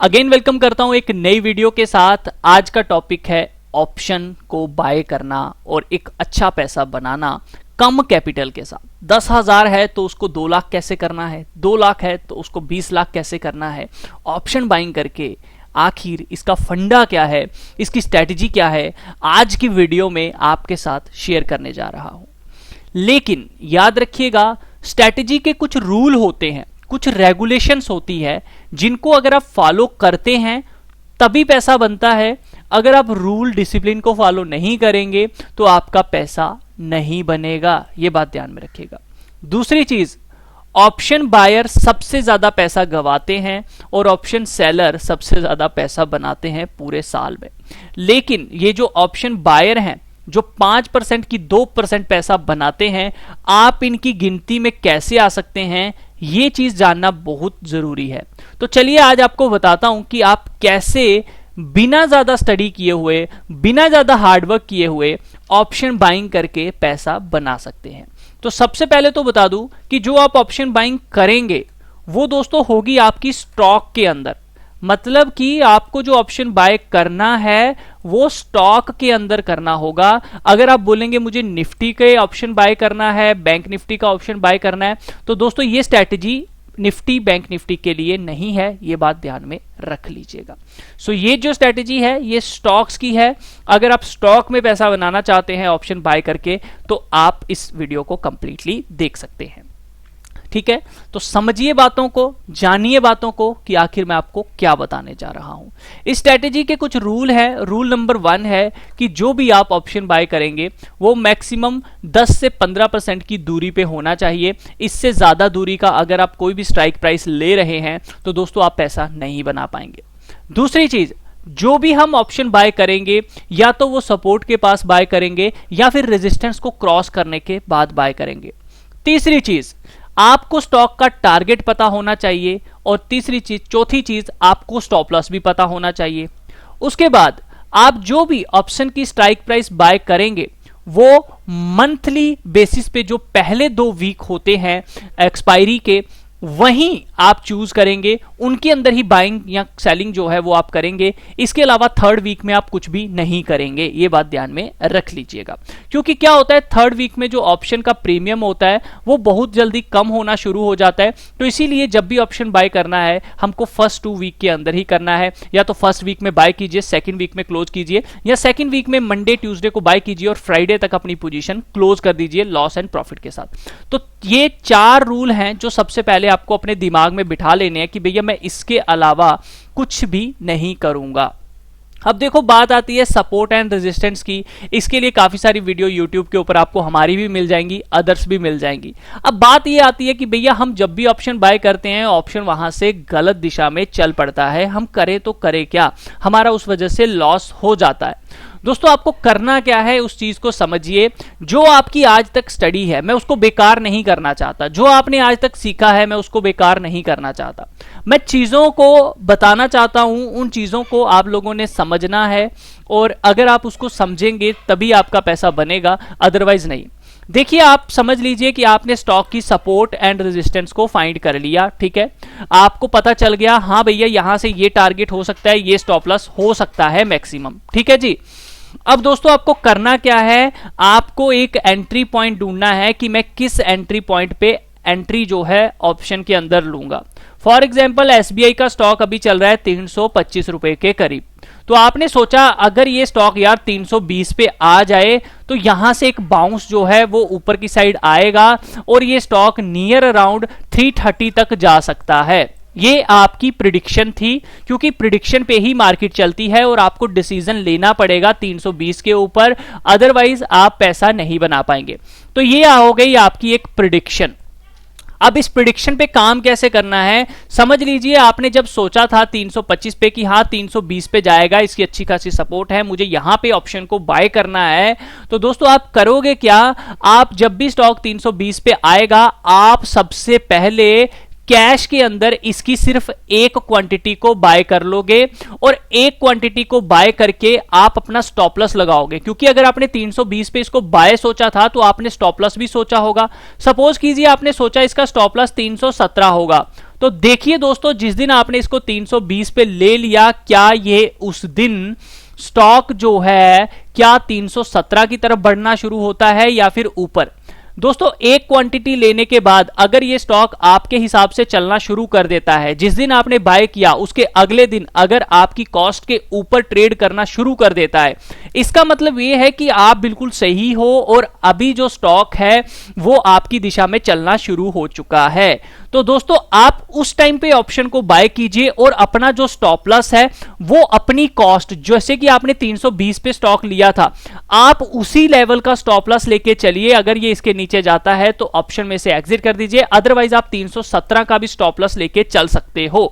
Again welcome करता हूं एक नई वीडियो के साथ। आज का टॉपिक है ऑप्शन को बाय करना और एक अच्छा पैसा बनाना कम कैपिटल के साथ। 10,000 है तो उसको 2 लाख कैसे करना है, 2 लाख है तो उसको 20 लाख कैसे करना है, ऑप्शन बाइंग करके आखिर इसका फंडा क्या है, इसकी स्ट्रैटेजी क्या है, आज की वीडियो में आपके साथ शेयर करने जा रहा हूं। लेकिन याद रखिएगा, स्ट्रैटेजी के कुछ रूल होते हैं, कुछ रेगुलेशंस होती है जिनको अगर आप फॉलो करते हैं तभी पैसा बनता है। अगर आप रूल डिसिप्लिन को फॉलो नहीं करेंगे तो आपका पैसा नहीं बनेगा, यह बात ध्यान में रखिएगा। दूसरी चीज, ऑप्शन बायर सबसे ज्यादा पैसा गवाते हैं और ऑप्शन सेलर सबसे ज्यादा पैसा बनाते हैं पूरे साल में। लेकिन ये जो ऑप्शन बायर हैं जो 5% की 2% पैसा बनाते हैं, आप इनकी गिनती में कैसे आ सकते हैं, ये चीज जानना बहुत जरूरी है। तो चलिए आज आपको बताता हूं कि आप कैसे बिना ज्यादा स्टडी किए हुए, बिना ज्यादा हार्डवर्क किए हुए ऑप्शन बाइंग करके पैसा बना सकते हैं। तो सबसे पहले तो बता दूं कि जो आप ऑप्शन बाइंग करेंगे वो दोस्तों होगी आपकी स्टॉक के अंदर। मतलब कि आपको जो ऑप्शन बाय करना है वो स्टॉक के अंदर करना होगा। अगर आप बोलेंगे मुझे निफ्टी के ऑप्शन बाय करना है, बैंक निफ्टी का ऑप्शन बाय करना है, तो दोस्तों ये स्ट्रैटेजी निफ्टी बैंक निफ्टी के लिए नहीं है, ये बात ध्यान में रख लीजिएगा। सो ये जो स्ट्रैटेजी है ये स्टॉक्स की है। अगर आप स्टॉक में पैसा बनाना चाहते हैं ऑप्शन बाय करके तो आप इस वीडियो को कंप्लीटली देख सकते हैं। ठीक है, तो समझिए बातों को, जानिए बातों को कि आखिर मैं आपको क्या बताने जा रहा हूं। इस स्ट्रैटेजी के कुछ रूल है। रूल नंबर 1 है कि जो भी आप ऑप्शन बाय करेंगे वो मैक्सिमम 10 से 15% की दूरी पे होना चाहिए। इससे ज्यादा दूरी का अगर आप कोई भी स्ट्राइक प्राइस ले रहे हैं तो दोस्तों आप पैसा नहीं बना पाएंगे। दूसरी चीज, जो भी हम ऑप्शन बाय करेंगे या तो वो सपोर्ट के पास बाय करेंगे या फिर रेजिस्टेंस को क्रॉस करने के बाद बाय करेंगे। तीसरी चीज, आपको स्टॉक का टारगेट पता होना चाहिए। और चौथी चीज, आपको स्टॉप लॉस भी पता होना चाहिए। उसके बाद आप जो भी ऑप्शन की स्ट्राइक प्राइस बाय करेंगे वो मंथली बेसिस पे जो पहले 2 वीक होते हैं एक्सपायरी के, वहीं आप चूज करेंगे, उनके अंदर ही बाइंग या सेलिंग जो है वो आप करेंगे। इसके अलावा 3rd वीक में आप कुछ भी नहीं करेंगे, ये बात ध्यान में रख लीजिएगा। क्योंकि क्या होता है, 3rd वीक में जो ऑप्शन का प्रीमियम होता है वो बहुत जल्दी कम होना शुरू हो जाता है। तो इसीलिए जब भी ऑप्शन बाय करना है हमको फर्स्ट 2 वीक के अंदर ही करना है। या तो फर्स्ट वीक में बाय कीजिए, 2nd वीक में क्लोज कीजिए, या 2nd वीक में मंडे ट्यूसडे को बाय कीजिए और फ्राइडे तक अपनी पोजीशन क्लोज कर दीजिए लॉस एंड प्रॉफिट के साथ। तो ये 4 रूल हैं जो सबसे पहले आपको अपने दिमाग में बिठा लेने हैं कि भैया मैं इसके अलावा कुछ भी नहीं करूंगा। अब देखो, बात आती है सपोर्ट एंड रेजिस्टेंस की। इसके लिए काफी सारी वीडियो YouTube के ऊपर आपको हमारी भी मिल जाएंगी, अदर्स भी मिल जाएंगी। अब बात ये आती है कि भैया हम जब भी ऑप्शन बाय करते हैं ऑप्शन वहां से गलत दिशा में चल पड़ता है, हम करें तो करें क्या, हमारा उस वजह से लॉस हो जाता है। दोस्तों आपको करना क्या है उस चीज को समझिए। जो आपकी आज तक स्टडी है मैं उसको बेकार नहीं करना चाहता, जो आपने आज तक सीखा है मैं उसको बेकार नहीं करना चाहता। मैं चीजों को बताना चाहता हूं, उन चीजों को आप लोगों ने समझना है और अगर आप उसको समझेंगे तभी आपका पैसा बनेगा, अदरवाइज नहीं। देखिए, आप समझ लीजिए कि आपने स्टॉक की सपोर्ट एंड रेजिस्टेंस को फाइंड कर लिया। ठीक है, आपको पता चल गया हाँ भैया यहां से ये टारगेट हो सकता है, ये स्टॉप लॉस हो सकता है मैक्सिमम। ठीक है जी। अब दोस्तों आपको करना क्या है, आपको एक एंट्री पॉइंट ढूंढना है कि मैं किस एंट्री पॉइंट पे एंट्री जो है ऑप्शन के अंदर लूंगा। फॉर एग्जांपल SBI का स्टॉक अभी चल रहा है 325 रुपए के करीब। तो आपने सोचा अगर ये स्टॉक यार 320 पे आ जाए तो यहां से एक बाउंस जो है वो ऊपर की साइड आएगा और ये स्टॉक नियर अराउंड 330 तक जा सकता है। ये आपकी प्रिडिक्शन थी, क्योंकि प्रिडिक्शन पे ही मार्केट चलती है और आपको डिसीजन लेना पड़ेगा 320 के ऊपर, अदरवाइज आप पैसा नहीं बना पाएंगे। तो ये हो गई आपकी एक प्रिडिक्शन। अब इस प्रिडिक्शन पे काम कैसे करना है समझ लीजिए। आपने जब सोचा था 325 पे कि हाँ 320 पे जाएगा, इसकी अच्छी खासी सपोर्ट है, मुझे यहां पे ऑप्शन को बाय करना है, तो दोस्तों आप करोगे क्या, आप जब भी स्टॉक 320 पे आएगा आप सबसे पहले कैश के अंदर इसकी सिर्फ एक क्वांटिटी को बाय कर लोगे और एक क्वांटिटी को बाय करके आप अपना स्टॉप लॉस लगाओगे। क्योंकि अगर आपने 320 पे इसको बाय सोचा था तो आपने स्टॉप लॉस भी सोचा होगा। सपोज कीजिए आपने सोचा इसका स्टॉप लॉस 317 होगा, तो देखिए दोस्तों, जिस दिन आपने इसको 320 पे ले लिया, क्या ये उस दिन स्टॉक जो है क्या 317 की तरफ बढ़ना शुरू होता है या फिर ऊपर? दोस्तों, एक क्वांटिटी लेने के बाद अगर ये स्टॉक आपके हिसाब से चलना शुरू कर देता है, जिस दिन आपने बाय किया उसके अगले दिन अगर आपकी कॉस्ट के ऊपर ट्रेड करना शुरू कर देता है, इसका मतलब ये है कि आप बिल्कुल सही हो और अभी जो स्टॉक है वो आपकी दिशा में चलना शुरू हो चुका है। तो दोस्तों, आप उस टाइम पे ऑप्शन को बाय कीजिए और अपना जो स्टॉप लॉस है वो अपनी कॉस्ट, जैसे कि आपने 320 पे स्टॉक लिया था, आप उसी लेवल का स्टॉप लॉस लेके चलिए। अगर ये इसके नीचे जाता है तो ऑप्शन में से एग्जिट कर दीजिए, अदरवाइज आप 317 का भी स्टॉप लॉस लेके चल सकते हो।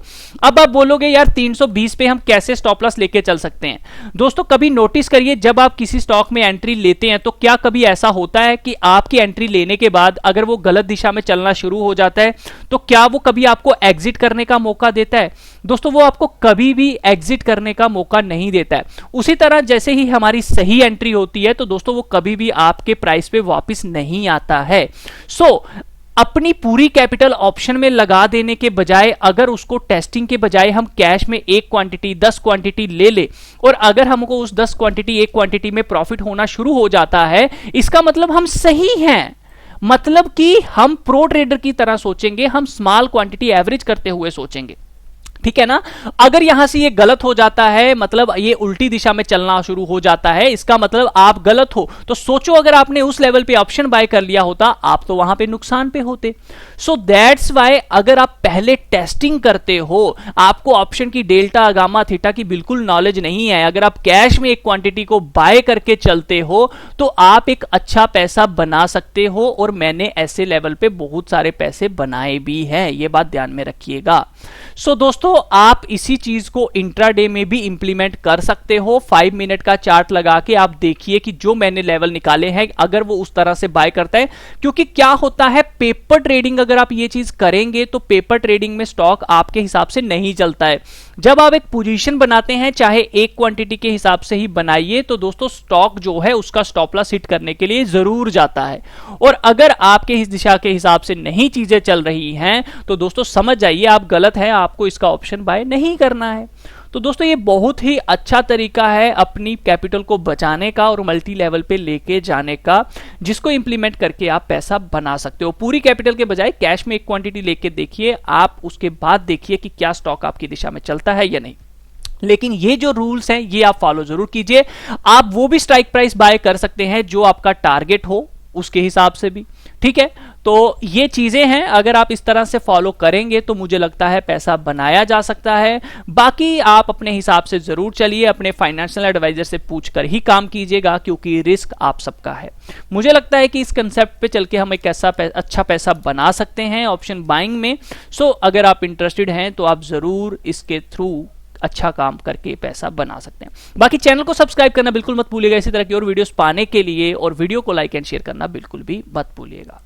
अब आप बोलोगे यार 320 पे हम कैसे स्टॉप लॉस लेके चल सकते हैं? दोस्तों, कभी नोटिस करिए, जब आप किसी स्टॉक में एंट्री लेते हैं तो क्या कभी ऐसा होता है कि आपकी एंट्री लेने के बाद अगर वो गलत दिशा में चलना शुरू हो जाता है तो क्या वो कभी आपको एग्जिट करने का मौका देता है? दोस्तों, वो आपको कभी भी एग्जिट करने का मौका नहीं देता है। उसी तरह जैसे ही हमारी सही एंट्री होती है तो दोस्तों वो कभी भी आपके प्राइस पे वापस नहीं आता है। अपनी पूरी कैपिटल ऑप्शन में लगा देने के बजाय अगर उसको टेस्टिंग के बजाय हम कैश में एक क्वांटिटी 10 क्वांटिटी ले ले और अगर हमको उस 10 क्वांटिटी एक क्वांटिटी में प्रॉफिट होना शुरू हो जाता है, इसका मतलब हम सही हैं। मतलब कि हम प्रो ट्रेडर की तरह सोचेंगे, हम स्मॉल क्वांटिटी एवरेज करते हुए सोचेंगे, ठीक है ना। अगर यहां से ये गलत हो जाता है, मतलब ये उल्टी दिशा में चलना शुरू हो जाता है, इसका मतलब आप गलत हो। तो सोचो अगर आपने उस लेवल पे ऑप्शन बाय कर लिया होता, आप तो वहां पे नुकसान पे होते। सो दैट्स वाई अगर आप पहले टेस्टिंग करते हो, आपको ऑप्शन की डेल्टा गामा थीटा की बिल्कुल नॉलेज नहीं है, अगर आप कैश में एक क्वांटिटी को बाय करके चलते हो तो आप एक अच्छा पैसा बना सकते हो। और मैंने ऐसे लेवल पे बहुत सारे पैसे बनाए भी हैं, ये बात ध्यान में रखिएगा। सो दोस्तों, आप इसी चीज को इंट्राडे में भी इंप्लीमेंट कर सकते हो। 5 मिनट का चार्ट लगा के आप देखिए कि जो मैंने लेवल निकाले हैं अगर वो उस तरह से बाय करता है, क्योंकि क्या होता है पेपर ट्रेडिंग अगर आप ये चीज करेंगे तो पेपर ट्रेडिंग में स्टॉक आपके हिसाब से नहीं चलता है। जब आप एक पोजीशन बनाते हैं, चाहे एक क्वांटिटी के हिसाब से ही बनाइए, तो दोस्तों स्टॉक जो है उसका स्टॉप लॉस हिट करने के लिए जरूर जाता है। और अगर आपके इस दिशा के हिसाब से नहीं चीजें चल रही हैं तो दोस्तों समझ जाइए आप गलत है, आपको इसका ऑप्शन बाय नहीं करना है। तो दोस्तों ये बहुत ही अच्छा तरीका है अपनी कैपिटल को बचाने का और मल्टी लेवल पे लेके जाने का, जिसको इंप्लीमेंट करके आप पैसा बना सकते हो। पूरी कैपिटल के बजाय कैश में एक क्वांटिटी लेके देखिए आप, उसके बाद देखिए कि क्या स्टॉक आपकी दिशा में चलता है या नहीं। लेकिन ये जो रूल्स हैं ये आप फॉलो जरूर कीजिए। आप वो भी स्ट्राइक प्राइस बाय कर सकते हैं जो आपका टारगेट हो उसके हिसाब से भी, ठीक है। तो ये चीजें हैं, अगर आप इस तरह से फॉलो करेंगे तो मुझे लगता है पैसा बनाया जा सकता है। बाकी आप अपने हिसाब से जरूर चलिए, अपने फाइनेंशियल एडवाइजर से पूछकर ही काम कीजिएगा, क्योंकि रिस्क आप सबका है। मुझे लगता है कि इस कंसेप्ट पे चल के हम एक ऐसा अच्छा पैसा बना सकते हैं ऑप्शन बाइंग में। सो अगर आप इंटरेस्टेड हैं तो आप जरूर इसके थ्रू अच्छा काम करके पैसा बना सकते हैं। बाकी चैनल को सब्सक्राइब करना बिल्कुल मत भूलिएगा इसी तरह की और वीडियोस पाने के लिए, और वीडियो को लाइक एंड शेयर करना बिल्कुल भी मत भूलिएगा।